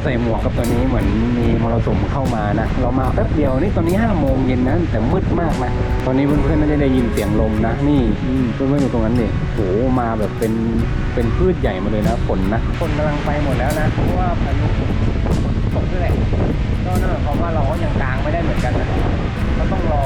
ใส่หมวกกับตัวนี้เหมือนมีมรสุมเข้ามานะเรามาแป๊บเดียวนี่ตอนนี้5 โมงเย็นนะแต่มืดมากนะตอนนี้เพื่อนๆน่าจะได้ยินเสียงลมนะนี่เพื่อนๆอยู่ตรงนั้นนี่โหมาแบบเป็นพืชใหญ่มาเลยนะฝนนะฝนกำลังไปหมดแล้วนะเพราะว่าพายุฝนตกด้วยแหละก็นั่นหมายความว่าเราก็ยังกางไม่ได้เหมือนกันนะก็ต้องรอ